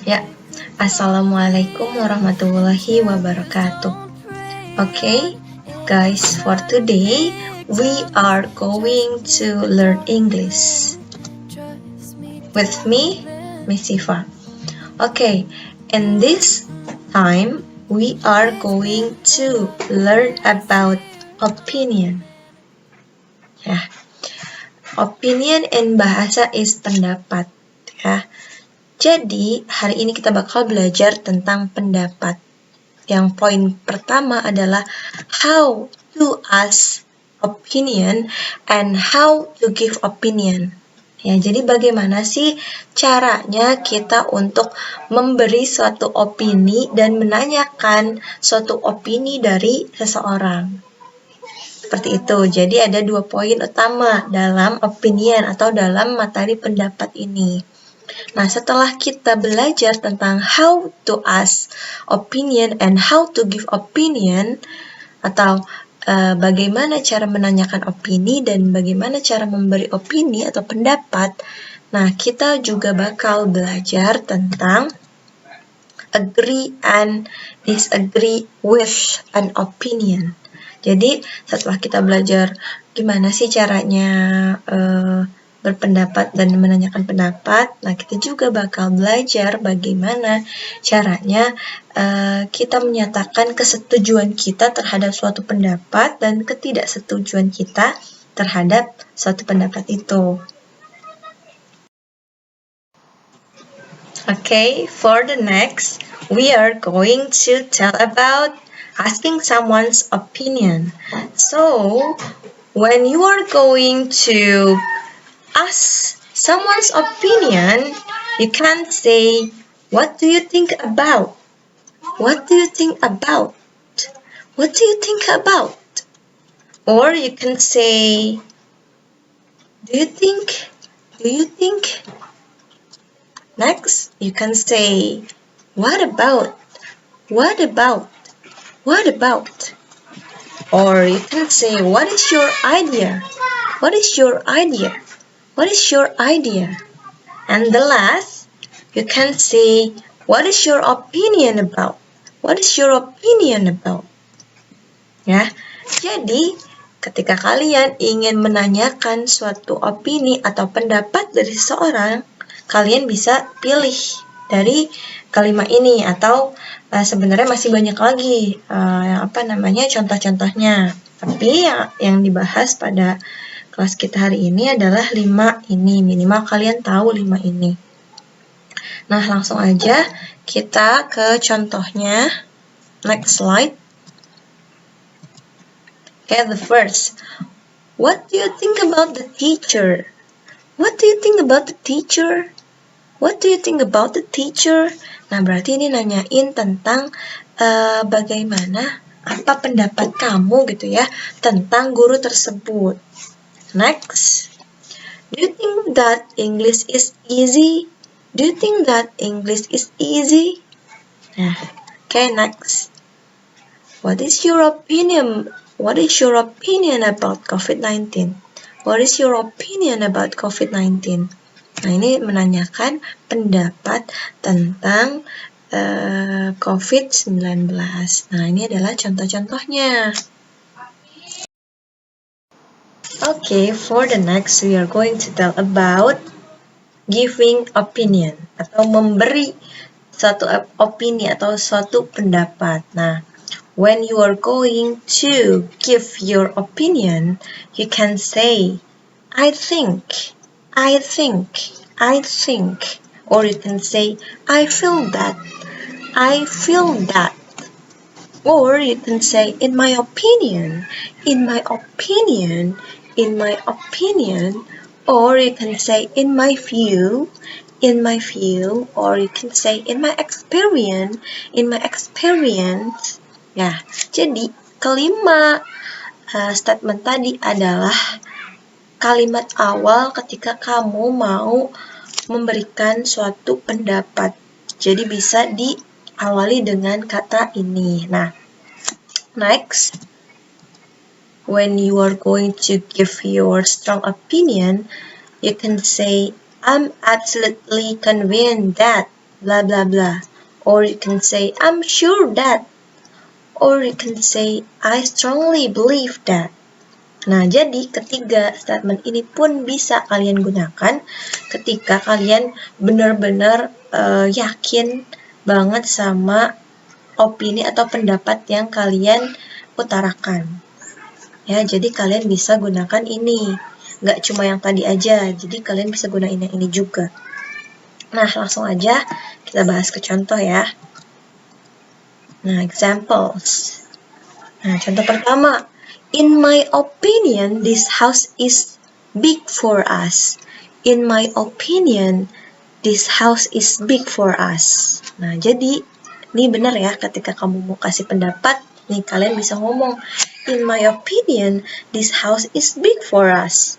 Ya, Assalamualaikum warahmatullahi wabarakatuh. Okay, guys, for today we are going to learn English. With me, Miss Siva. Okay, in this time we are going to learn about opinion. Ya, opinion in bahasa is pendapat. Ya. Jadi, hari ini kita bakal belajar tentang pendapat. Yang poin pertama adalah how to ask opinion and how to give opinion. Ya, jadi bagaimana sih caranya kita untuk memberi suatu opini dan menanyakan suatu opini dari seseorang. Seperti itu. Jadi ada 2 poin utama dalam opinion atau dalam materi pendapat ini. Nah, setelah kita belajar tentang how to ask opinion and how to give opinion, atau bagaimana cara menanyakan opini dan bagaimana cara memberi opini atau pendapat, nah kita juga bakal belajar tentang agree and disagree with an opinion. Jadi, setelah kita belajar gimana sih caranya berpendapat dan menanyakan pendapat, nah kita juga bakal belajar bagaimana caranya kita menyatakan kesetujuan kita terhadap suatu pendapat dan ketidaksetujuan kita terhadap suatu pendapat itu. Okay, for the next, we are going to tell about asking someone's opinion. So, when you are going to ask someone's opinion, you can say, what do you think about? What do you think about? What do you think about? Or you can say, do you think? Next, you can say, what about? What about? What about? Or you can say, what is your idea? What is your idea? What is your idea? And the last, you can say, what is your opinion about? What is your opinion about? Ya, jadi ketika kalian ingin menanyakan suatu opini atau pendapat dari seseorang, kalian bisa pilih dari kalimat ini atau sebenarnya masih banyak lagi contoh-contohnya. Tapi yang dibahas pada kelas kita hari ini adalah 5 ini. Minimal kalian tahu 5 ini. Nah, langsung aja kita ke contohnya. Next slide. Okay, the first. What do you think about the teacher? What do you think about the teacher? What do you think about the teacher? Nah, berarti ini nanyain tentang bagaimana, apa pendapat kamu gitu ya, tentang guru tersebut. Next, do you think that English is easy? Do you think that English is easy? Okay, next. What is your opinion? What is your opinion about COVID-19? What is your opinion about COVID-19? Nah, ini menanyakan pendapat tentang COVID-19. Nah, ini adalah contoh-contohnya. Okay, for the next, we are going to tell about giving opinion atau memberi suatu opini atau suatu pendapat. Nah, when you are going to give your opinion, you can say, I think, or you can say, I feel that, or you can say, in my opinion, or you can say, in my view, or you can say, in my experience. Ya, jadi kelima statement tadi adalah kalimat awal ketika kamu mau memberikan suatu pendapat. Jadi bisa diawali dengan kata ini. Nah, next, when you are going to give your strong opinion, you can say, I'm absolutely convinced that. blah blah blah. Or you can say I'm sure that. Or you can say I strongly believe that. Nah, jadi ketiga statement ini pun bisa kalian gunakan ketika kalian benar-benar yakin banget sama opini atau pendapat yang kalian utarakan. Ya, jadi kalian bisa gunakan ini. Nggak cuma yang tadi aja, jadi kalian bisa gunain yang ini juga. Nah, langsung aja kita bahas ke contoh ya. Nah, examples. Nah, contoh pertama. In my opinion, this house is big for us. In my opinion, this house is big for us. Nah, jadi ini benar ya, ketika kamu mau kasih pendapat, nih kalian bisa ngomong, in my opinion, this house is big for us.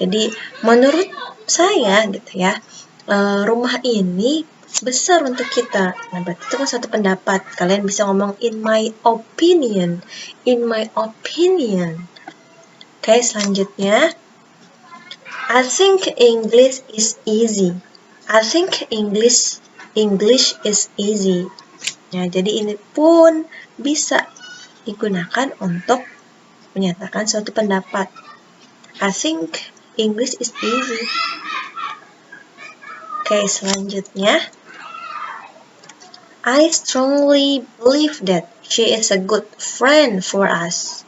Jadi, menurut saya gitu ya, rumah ini besar untuk kita. Nah, berarti itu kan suatu pendapat. Kalian bisa ngomong in my opinion. In my opinion. Oke, selanjutnya. I think English is easy. I think English is easy. Ya, jadi ini pun bisa digunakan untuk menyatakan suatu pendapat. I think English is easy. Oke, selanjutnya. I strongly believe that she is a good friend for us.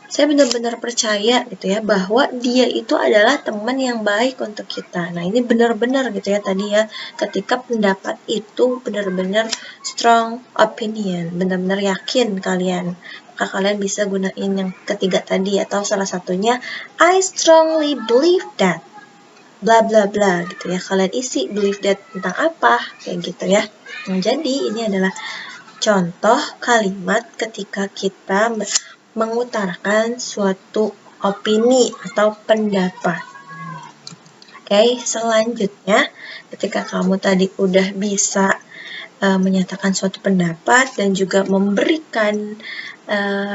Saya benar-benar percaya gitu ya bahwa dia itu adalah teman yang baik untuk kita. Nah, ini benar-benar gitu ya tadi ya, ketika pendapat itu benar-benar strong opinion, benar-benar yakin kalian. Maka kalian bisa gunain yang ketiga tadi atau salah satunya I strongly believe that bla bla bla gitu ya. Kalian isi believe that tentang apa kayak gitu ya. Nah, jadi ini adalah contoh kalimat ketika kita mengutarakan suatu opini atau pendapat. Oke, selanjutnya ketika kamu tadi udah bisa menyatakan suatu pendapat dan juga memberikan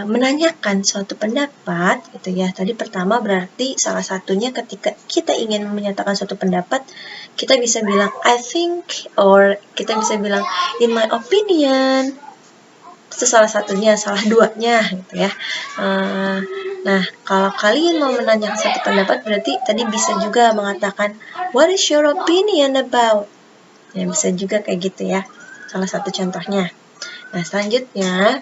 menanyakan suatu pendapat gitu ya. Tadi pertama berarti salah satunya ketika kita ingin menyatakan suatu pendapat, kita bisa bilang I think, or kita bisa bilang in my opinion. Itu salah satunya, salah duanya gitu ya. Nah, kalau kalian mau menanyakan satu pendapat berarti tadi bisa juga mengatakan what is your opinion about? Ya, bisa juga kayak gitu ya. Salah satu contohnya. Nah, selanjutnya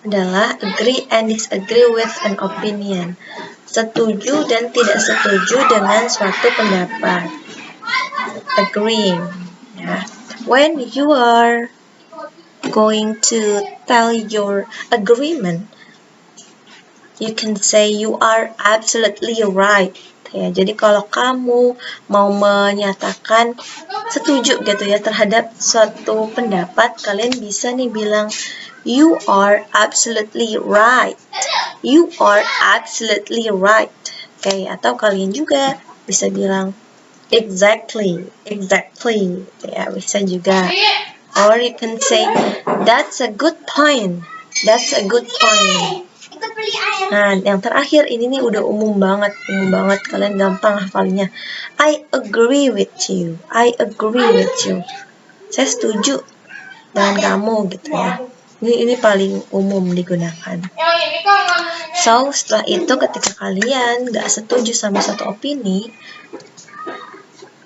adalah agree and disagree with an opinion. Setuju dan tidak setuju dengan suatu pendapat. Agree. Ya. When you are going to tell your agreement, you can say you are absolutely right. Ya, jadi kalau kamu mau menyatakan setuju gitu ya terhadap suatu pendapat, kalian bisa nih bilang you are absolutely right. You are absolutely right. Oke, atau kalian juga bisa bilang exactly. Ya, bisa juga. Or you can say that's a good point. That's a good point. Nah, yang terakhir ini nih udah umum banget, kalian gampang hafalinnya. I agree with you. Saya setuju dengan kamu gitu ya. Ini paling umum digunakan. So, setelah itu ketika kalian nggak setuju sama satu opini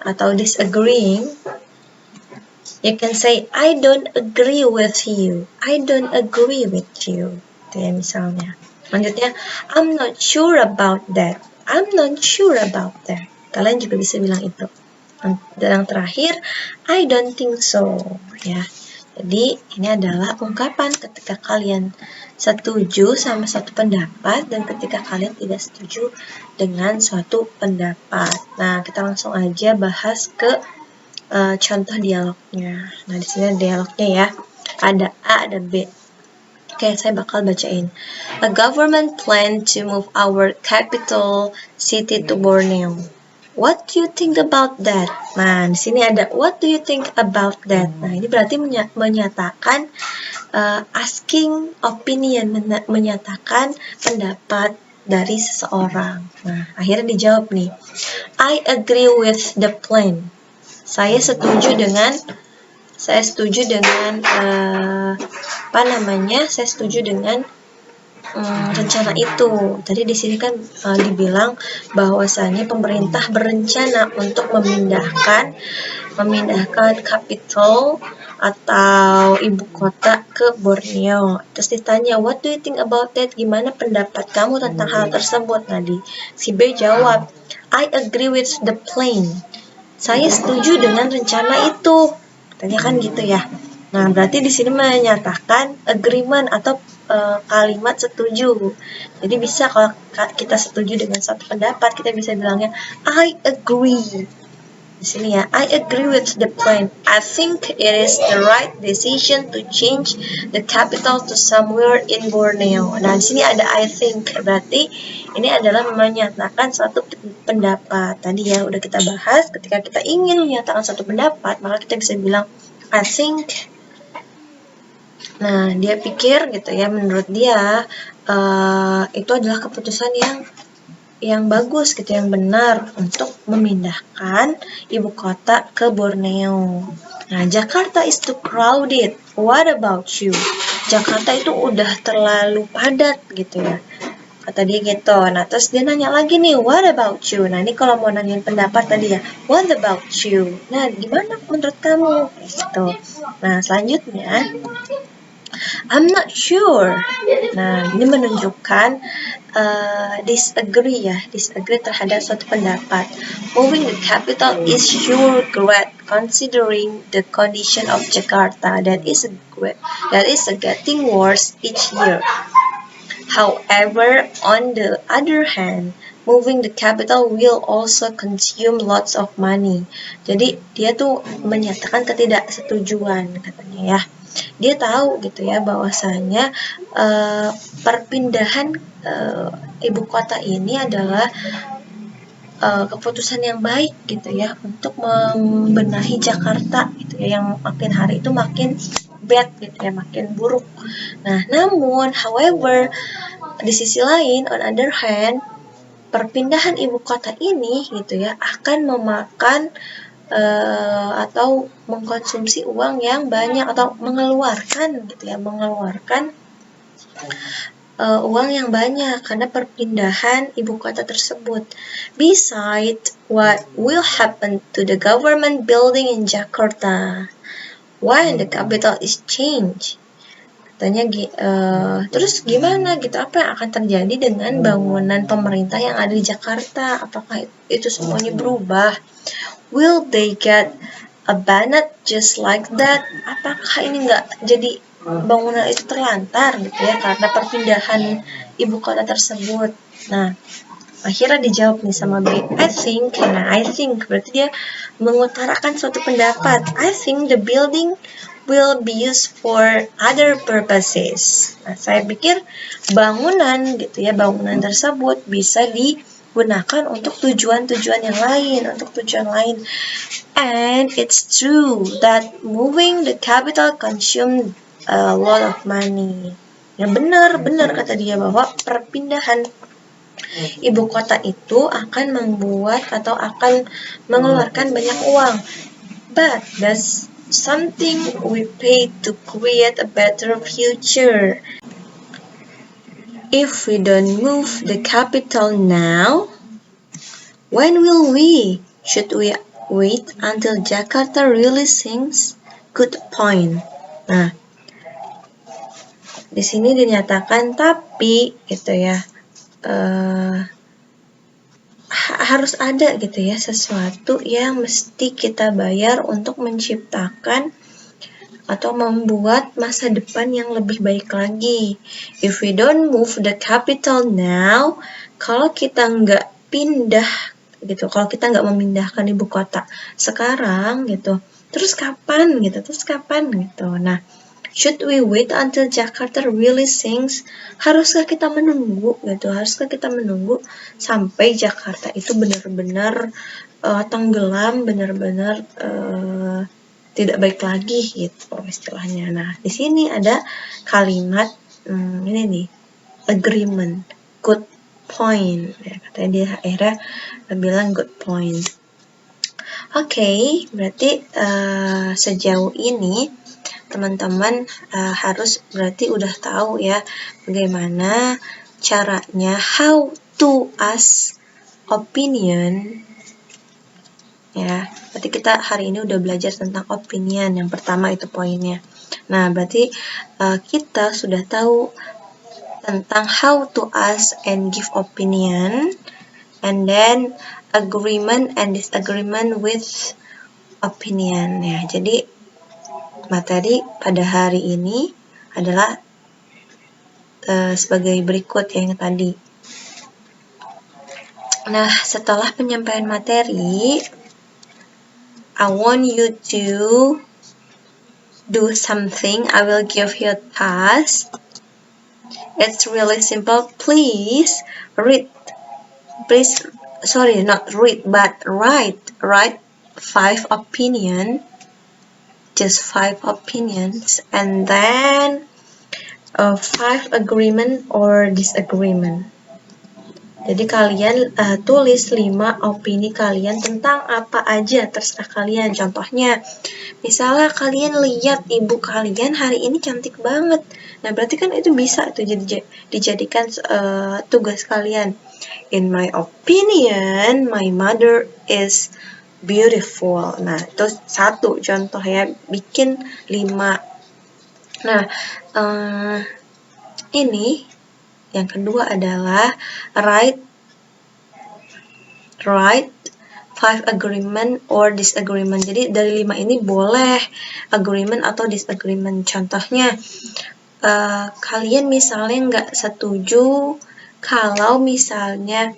atau disagreeing, you can say I don't agree with you. Gitu ya misalnya. Selanjutnya, I'm not sure about that. Kalian juga bisa bilang itu. Dan yang terakhir, I don't think so. Ya. Jadi, ini adalah ungkapan ketika kalian setuju sama suatu pendapat dan ketika kalian tidak setuju dengan suatu pendapat. Nah, kita langsung aja bahas ke contoh dialognya. Nah, di sini dialognya ya. Ada A, ada B. Oke, saya bakal bacain. A government plan to move our capital city to Borneo. What do you think about that? Nah, di sini ada what do you think about that? Nah, ini berarti menyatakan asking opinion, menyatakan pendapat dari seseorang. Nah, akhirnya dijawab nih. I agree with the plan. Saya setuju dengan Saya setuju dengan rencana itu. Tadi di sini kan dibilang bahwasannya pemerintah berencana untuk memindahkan capital atau ibu kota ke Borneo. Terus ditanya, what do you think about that? Gimana pendapat kamu tentang hal tersebut? Nah, si B jawab, I agree with the plan. Saya setuju dengan rencana itu. Katanya kan gitu ya. Nah, berarti di sini menyatakan agreement atau kalimat setuju. Jadi bisa kalau kita setuju dengan suatu pendapat, kita bisa bilangnya I agree. Di sini ya, I agree with the plan. I think it is the right decision to change the capital to somewhere in Borneo. Nah, di sini ada I think, berarti ini adalah menyatakan suatu pendapat. Tadi ya udah kita bahas, ketika kita ingin menyatakan suatu pendapat, maka kita bisa bilang I think. Nah, dia pikir gitu ya, menurut dia itu adalah keputusan yang bagus gitu, yang benar untuk memindahkan ibu kota ke Borneo. Nah, Jakarta is too crowded. What about you? Jakarta itu udah terlalu padat gitu ya. Kata dia gitu. Nah, terus dia nanya lagi nih, what about you? Nah, ini kalau mau nanyain pendapat tadi ya, what about you? Nah, gimana menurut kamu? Gitu. Nah, selanjutnya, I'm not sure. Nah, ini menunjukkan disagree terhadap suatu pendapat. Moving the capital is sure great considering the condition of Jakarta that is getting worse each year. However, on the other hand, moving the capital will also consume lots of money. Jadi dia tuh menyatakan ketidaksetujuan katanya ya. Dia tahu gitu ya bahwasanya perpindahan ibu kota ini adalah keputusan yang baik gitu ya untuk membenahi Jakarta gitu ya, yang makin hari itu makin bad gitu ya, makin buruk. Nah, namun however di sisi lain, on other hand, perpindahan ibu kota ini gitu ya akan memakan atau mengkonsumsi uang yang banyak atau mengeluarkan uang yang banyak karena perpindahan ibu kota tersebut. Besides, what will happen to the government building in Jakarta when the capital is changed? Katanya terus gimana gitu, apa yang akan terjadi dengan bangunan pemerintah yang ada di Jakarta? Apakah itu semuanya berubah? Will they get abandoned just like that? Apakah ini nggak jadi bangunan itu terlantar gitu ya karena perpindahan ibu kota tersebut? Nah, akhirnya dijawab nih sama B, I think. Nah, I think berarti dia mengutarakan suatu pendapat. I think the building will be used for other purposes. Nah, saya pikir bangunan tersebut bisa digunakan untuk tujuan-tujuan yang lain, And it's true that moving the capital consumed a lot of money. Ya benar kata dia bahwa perpindahan ibu kota itu akan membuat atau akan mengeluarkan banyak uang. But that's something we pay to create a better future. If we don't move the capital now, when will we? Should we wait until Jakarta really sinks? Good point. Nah, di sini dinyatakan tapi gitu ya, harus ada gitu ya sesuatu yang mesti kita bayar untuk menciptakan atau membuat masa depan yang lebih baik lagi. If we don't move the capital now, kalau kita nggak pindah gitu, kalau kita nggak memindahkan ibu kota sekarang gitu, terus kapan gitu. Nah, should we wait until Jakarta really sinks? Haruskah kita menunggu sampai Jakarta itu benar-benar tenggelam, benar-benar tidak baik lagi gitu istilahnya. Nah, di sini ada kalimat ini nih, agreement, good point. Ya, katanya dia akhirnya bilang good point. Oke, berarti sejauh ini teman-teman harus berarti udah tahu ya bagaimana caranya how to ask opinion. Ya, berarti kita hari ini udah belajar tentang opinion. Yang pertama itu poinnya. Nah, berarti kita sudah tahu tentang how to ask and give opinion, and then agreement and disagreement with opinion. Ya, jadi materi pada hari ini adalah sebagai berikut yang tadi. Nah, setelah penyampaian materi, I want you to do something. I will give you a task. It's really simple. Please read. Sorry, not read, but write 5 opinion. Just 5 opinions, and then 5 agreement or disagreement. Jadi kalian tulis 5 opini kalian tentang apa aja, terserah kalian. Contohnya, misalnya kalian lihat ibu kalian hari ini cantik banget. Nah, berarti kan itu bisa tuh dijadikan tugas kalian. In my opinion, my mother is beautiful. Nah, itu satu contoh ya, bikin 5. Nah, ini yang kedua adalah write 5 agreement or disagreement. Jadi dari 5 ini boleh agreement atau disagreement. Contohnya, kalian misalnya nggak setuju kalau misalnya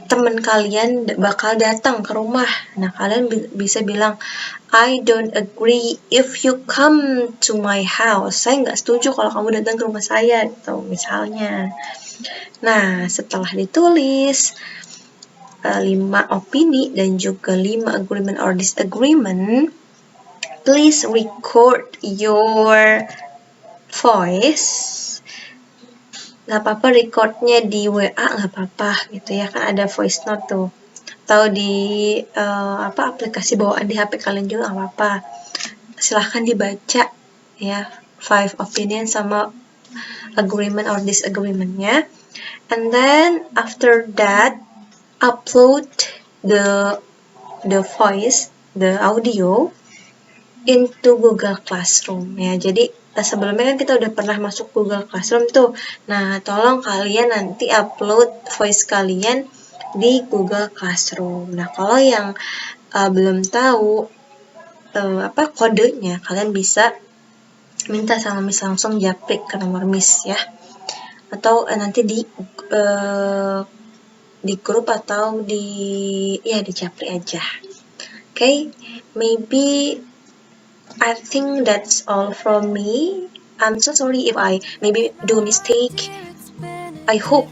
teman kalian bakal datang ke rumah. Nah, kalian bisa bilang, I don't agree if you come to my house. Saya nggak setuju kalau kamu datang ke rumah saya, gitu misalnya. Nah, setelah ditulis 5 opini dan juga 5 agreement or disagreement, please record your voice. Nggak apa-apa recordnya di WA, nggak apa-apa gitu ya, kan ada voice note tuh, atau di aplikasi bawaan di HP kalian juga nggak apa-apa. Silahkan dibaca ya 5 opinion sama agreement or disagreement-nya, and then after that upload the voice, the audio into Google Classroom ya. Jadi sebelumnya kan kita udah pernah masuk Google Classroom tuh. Nah, tolong kalian nanti upload voice kalian di Google Classroom. Nah, kalau yang belum tahu kodenya, kalian bisa minta sama Miss langsung japrik ke nomor Miss ya. Atau nanti di grup atau di japrik aja. Okay? Maybe I think that's all from me. I'm so sorry if I maybe do mistake. I hope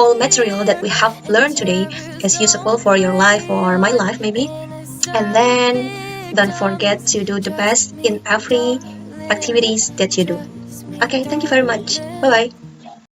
all material that we have learned today is useful for your life or my life maybe. And then don't forget to do the best in every activities that you do. Okay, thank you very much. Bye-bye.